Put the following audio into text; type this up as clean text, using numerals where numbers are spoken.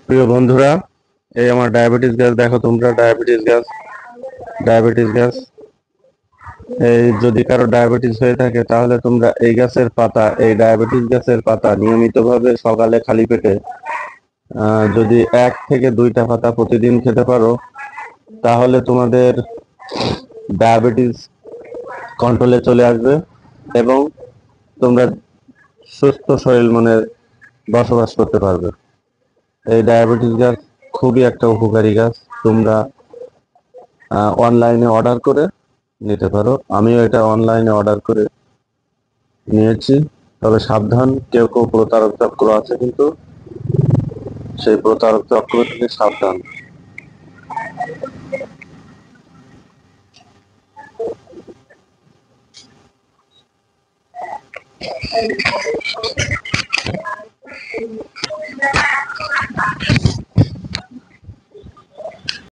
প্রিয় বন্ধুরা, এই আমার ডায়াবেটিস গাছ দেখো তোমরা। ডায়াবেটিস গাছ এই যদি কারো ডায়াবেটিস হয়ে থাকে তাহলে তোমরা এই ডায়াবেটিস গাছের পাতা নিয়মিতভাবে সকালে খালি পেটে যদি 1 থেকে 2টা পাতা প্রতিদিন খেতে পারো তাহলে তোমাদের ডায়াবেটিস কন্ট্রোলে চলে আসবে এবং তোমরা সুস্থ শরীর মনে বসবাস করতে পারবে। এই ডায়াবেটিস গাছ খুবই একটা উপকারী গাছ। তোমরা অনলাইনে অর্ডার করে নিতে পারো। আমিও এটা অনলাইনে অর্ডার করে নিয়েছি। তবে সাবধান, কেউ কেউ প্রতারক চক্র আছে, কিন্তু সেই প্রতারক চক্র থেকে সাবধান।